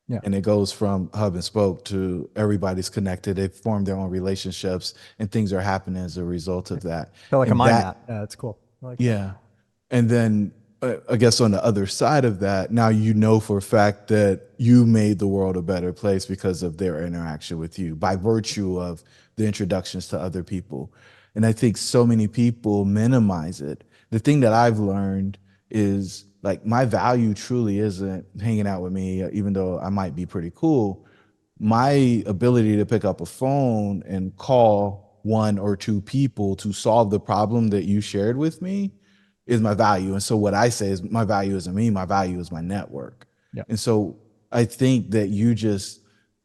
Yeah. And it goes from hub and spoke to everybody's connected. They've formed their own relationships and things are happening as a result of that. Feel like a And mind that, map. Yeah, it's cool. I like that. yeah. And then I guess on the other side of that, now you know for a fact that you made the world a better place because of their interaction with you, by virtue of the introductions to other people. And I think so many people minimize it. The thing that I've learned is like my value truly isn't hanging out with me, even though I might be pretty cool. My ability to pick up a phone and call 1 or 2 people to solve the problem that you shared with me is my value. And so what I say is my value isn't me, my value is my network. Yeah. And so I think that you just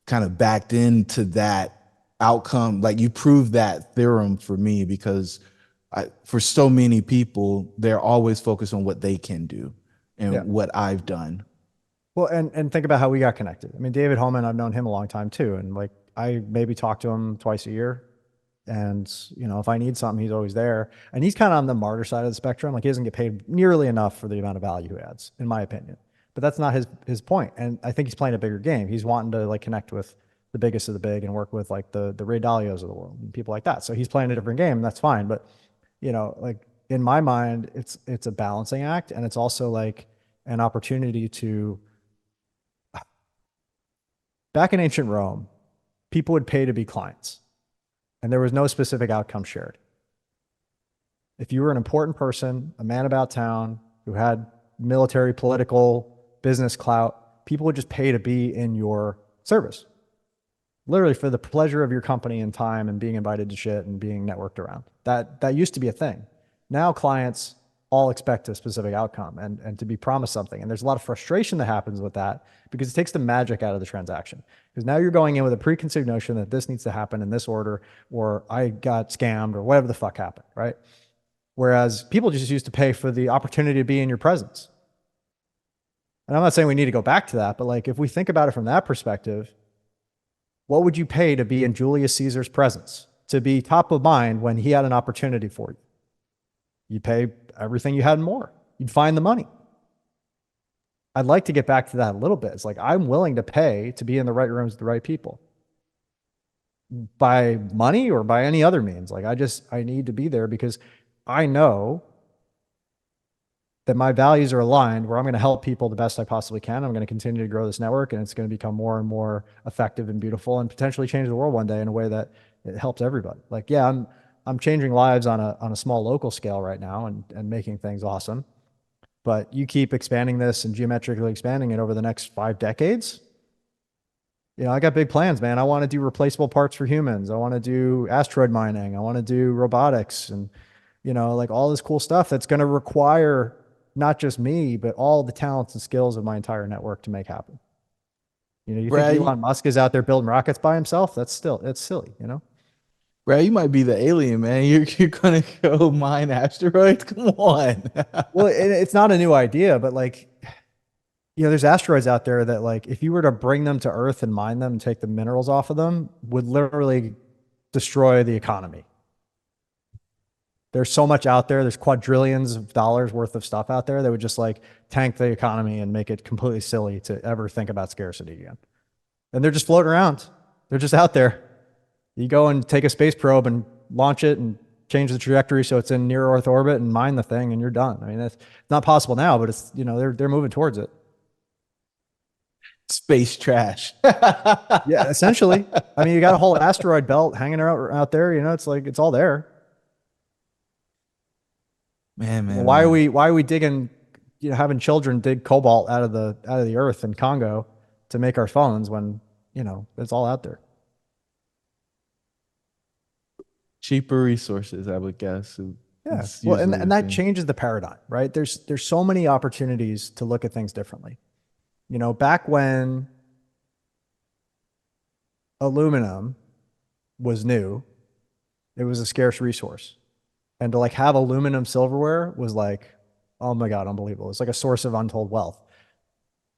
kind of backed into that outcome. Like you proved that theorem for me, because for so many people, they're always focused on what they can do and Yeah. what I've done. Well, and think about how we got connected. I mean, David Holman, I've known him a long time too. And like, I maybe talk to him twice a year. And, if I need something, he's always there. And he's kind of on the martyr side of the spectrum. Like he doesn't get paid nearly enough for the amount of value he adds, in my opinion. But that's not his point. And I think he's playing a bigger game. He's wanting to like connect with the biggest of the big and work with like the Ray Dalios of the world and people like that. So he's playing a different game, and that's fine. But, like in my mind, it's a balancing act, and it's also like an opportunity to, back in ancient Rome, people would pay to be clients, and there was no specific outcome shared. If you were an important person, a man about town who had military, political, business clout, people would just pay to be in your service. literally for the pleasure of your company and time and being invited to shit and being networked around. That used to be a thing. Now clients all expect a specific outcome and to be promised something. And there's a lot of frustration that happens with that because it takes the magic out of the transaction. Because now you're going in with a preconceived notion that this needs to happen in this order, or I got scammed, or whatever the fuck happened, right? Whereas people just used to pay for the opportunity to be in your presence. And I'm not saying we need to go back to that, but like if we think about it from that perspective, what would you pay to be in Julius Caesar's presence, to be top of mind when he had an opportunity for you? You'd pay everything you had and more. You'd find the money. I'd like to get back to that a little bit. It's like I'm willing to pay to be in the right rooms with the right people by money or by any other means. Like I need to be there because I know that my values are aligned where I'm going to help people the best I possibly can. I'm going to continue to grow this network and it's going to become more and more effective and beautiful and potentially change the world one day in a way that it helps everybody. Like, yeah, I'm changing lives on a small local scale right now and making things awesome. But you keep expanding this and geometrically expanding it over the next 5 decades. You know, I got big plans, man. I want to do replaceable parts for humans. I want to do asteroid mining. I want to do robotics and, you know, like all this cool stuff that's going to require not just me, but all the talents and skills of my entire network to make happen. You know, you think Brad, Elon Musk is out there building rockets by himself? It's silly, you know? Brad, you might be the alien, man. You're gonna go mine asteroids? Come on. Well, it's not a new idea, but like, you know, there's asteroids out there that like, if you were to bring them to Earth and mine them and take the minerals off of them, would literally destroy the economy. There's so much out there. There's quadrillions of dollars worth of stuff out there that would just like tank the economy and make it completely silly to ever think about scarcity again. And they're just floating around. They're just out there. You go and take a space probe and launch it and change the trajectory so it's in near Earth orbit and mine the thing and you're done. I mean, it's not possible now, but it's, you know, they're moving towards it. Space trash. Yeah, essentially. I mean, you got a whole asteroid belt hanging out there. You know, it's like it's all there. Well, Man. why are we digging, you know, having children dig cobalt out of the earth in Congo to make our phones when, you know, it's all out there. Cheaper resources, I would guess. Yeah. It's Well, usually and the that thing. changes the paradigm, right? There's so many opportunities to look at things differently. You know, back when aluminum was new, it was a scarce resource. And to like have aluminum silverware was like, oh my God, unbelievable. It's like a source of untold wealth.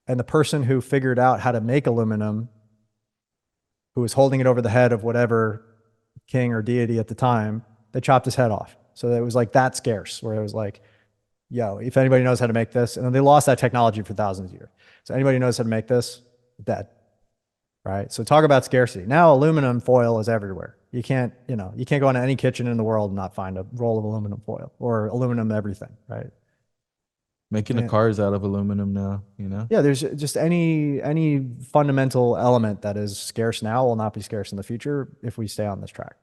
And the person who figured out how to make aluminum, who was holding it over the head of whatever king or deity at the time, they chopped his head off. So it was like that scarce, where it was like, yo, if anybody knows how to make this, and then they lost that technology for thousands of years. So anybody who knows how to make this, dead, right? So talk about scarcity. Now aluminum foil is everywhere. You can't, you know, you can't go into any kitchen in the world and not find a roll of aluminum foil or aluminum everything, right? Making the And cars out of aluminum now, you know? yeah, there's just any fundamental element that is scarce now will not be scarce in the future if we stay on this track.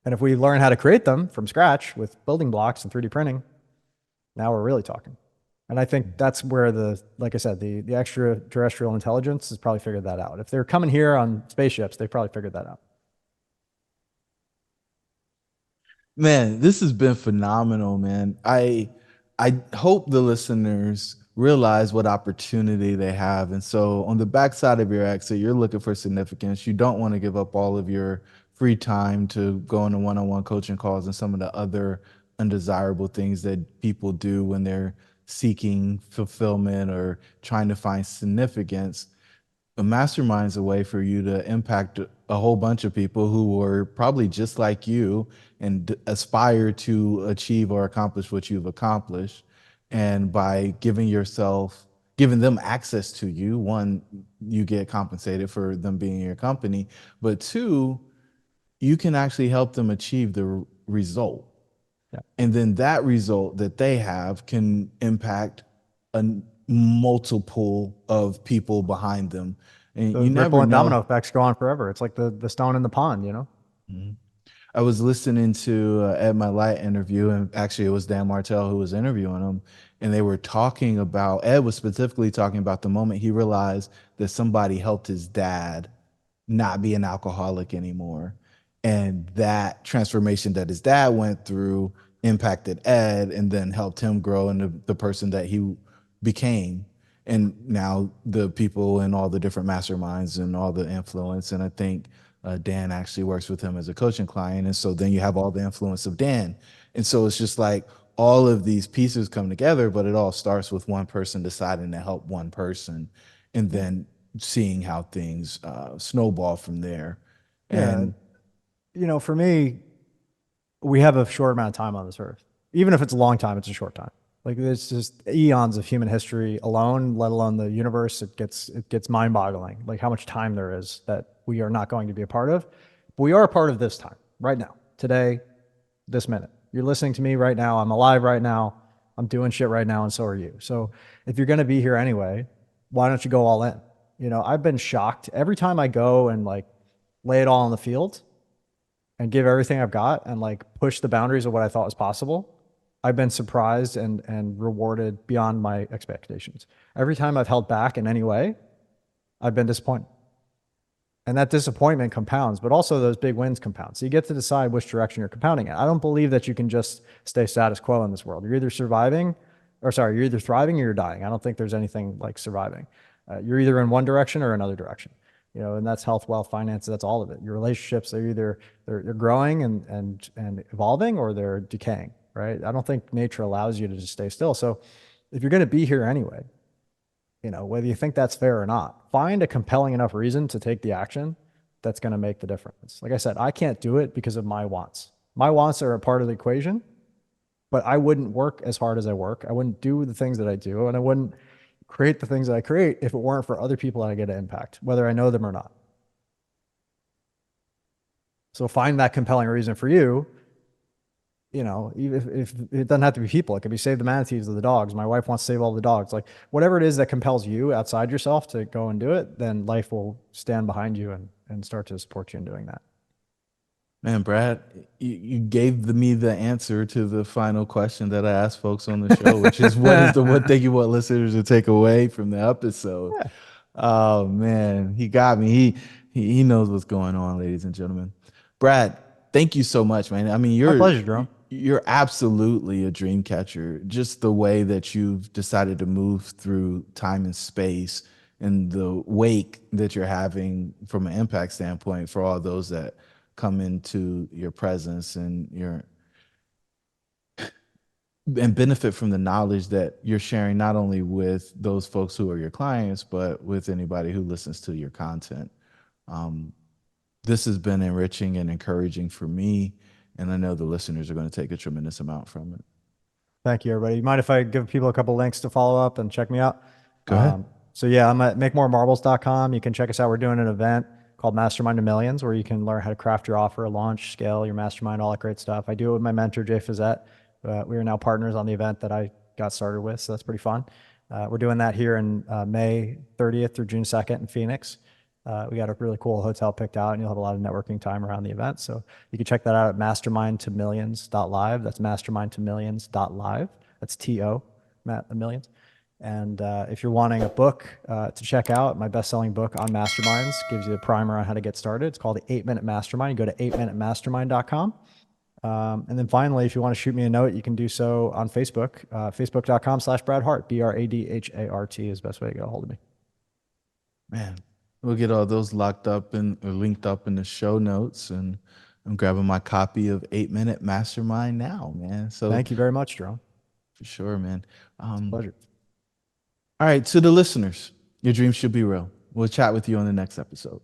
And if we learn how to create them from scratch with building blocks and 3D printing, now we're really talking. And I think that's where like I said, the extraterrestrial intelligence has probably figured that out. If they're coming here on spaceships, they probably figured that out. Man, this has been phenomenal, man. I hope the listeners realize what opportunity they have. And so on the backside of your exit, you're looking for significance. You don't want to give up all of your free time to go into one-on-one coaching calls and some of the other undesirable things that people do when they're seeking fulfillment or trying to find significance. A mastermind's a way for you to impact a whole bunch of people who were probably just like you and aspire to achieve or accomplish what you've accomplished. And by giving them access to you, one, you get compensated for them being in your company, but two, you can actually help them achieve the result. Yeah. And then that result that they have can impact a multiple of people behind them. And The you ripple never and know. domino effects go on forever. It's like the stone in the pond, you know? Mhm. I was listening to Ed Light interview, and actually it was Dan Martell who was interviewing him, and they were talking about, Ed was specifically talking about the moment he realized that somebody helped his dad not be an alcoholic anymore. And that transformation that his dad went through impacted Ed and then helped him grow into the person that he became. And now the people and all the different masterminds and all the influence. And I think Dan actually works with him as a coaching client. And so then you have all the influence of Dan. And so it's just like all of these pieces come together, but it all starts with one person deciding to help one person and then seeing how things snowball from there. Yeah. And For me, we have a short amount of time on this earth. Even if it's a long time, it's a short time. Like it's just eons of human history alone, let alone the universe. It gets mind-boggling, like how much time there is that we are not going to be a part of. But we are a part of this time, right now, today, this minute. You're listening to me right now. I'm alive right now. I'm doing shit right now, and so are you. So if you're going to be here anyway, why don't you go all in? I've been shocked every time I go and like lay it all on the field and give everything I've got and like push the boundaries of what I thought was possible. I've been surprised and rewarded beyond my expectations. Every time I've held back in any way, I've been disappointed. And that disappointment compounds, but also those big wins compound. So you get to decide which direction you're compounding it. I don't believe that you can just stay status quo in this world. You're either you're either thriving or you're dying. I don't think there's anything like surviving. You're either in one direction or another direction. And that's health, wealth, finance. That's all of it. Your relationships, they're growing and evolving, or they're decaying, right? I don't think nature allows you to just stay still. So if you're going to be here anyway, whether you think that's fair or not, find a compelling enough reason to take the action that's going to make the difference. Like I said, I can't do it because of my wants. My wants are a part of the equation, but I wouldn't work as hard as I work. I wouldn't do the things that I do, and I wouldn't create the things that I create if it weren't for other people that I get to impact, whether I know them or not. So find that compelling reason for you. Even if it doesn't have to be people, it could be save the manatees or the dogs. My wife wants to save all the dogs. Like whatever it is that compels you outside yourself to go and do it, then life will stand behind you and start to support you in doing that. man, Brad, you gave me the answer to the final question that I asked folks on the show, which is what is the one thing you want listeners to take away from the episode? Yeah. Oh man, he got me. He knows what's going on, ladies and gentlemen. Brad, thank you so much, man. I mean, My pleasure, Jerome. you're absolutely a dream catcher. Just the way that you've decided to move through time and space and the wake that you're having from an impact standpoint for all those that come into your presence and benefit from the knowledge that you're sharing not only with those folks who are your clients, but with anybody who listens to your content. Um, this has been enriching and encouraging for me, and I know the listeners are going to take a tremendous amount from it. Thank you, everybody. You mind if I give people a couple links to follow up and check me out? Go ahead. So yeah, I'm at makemoremarbles.com. You can check us out. We're doing an event called Mastermind to Millions, where you can learn how to craft your offer, launch, scale your mastermind, all that great stuff. I do it with my mentor, Jay Fazette. We are now partners on the event that I got started with, so that's pretty fun. We're doing that here in May 30th through June 2nd in Phoenix. We got a really cool hotel picked out, and you'll have a lot of networking time around the event. So you can check that out at mastermindtomillions.live. That's mastermindtomillions.live. That's TO, millions. And if you're wanting a book to check out, my best-selling book on masterminds gives you a primer on how to get started. It's called the 8-Minute Mastermind. You go to 8minutemastermind.com. And then finally, if you want to shoot me a note, you can do so on Facebook, facebook.com/Brad Hart, BRADHART is the best way to get a hold of me. Man, we'll get all those locked up and or linked up in the show notes, and I'm grabbing my copy of 8-Minute Mastermind now, man. So Thank you very much, Jerome. for sure, man. Pleasure. All right, to the listeners, your dreams should be real. We'll chat with you on the next episode.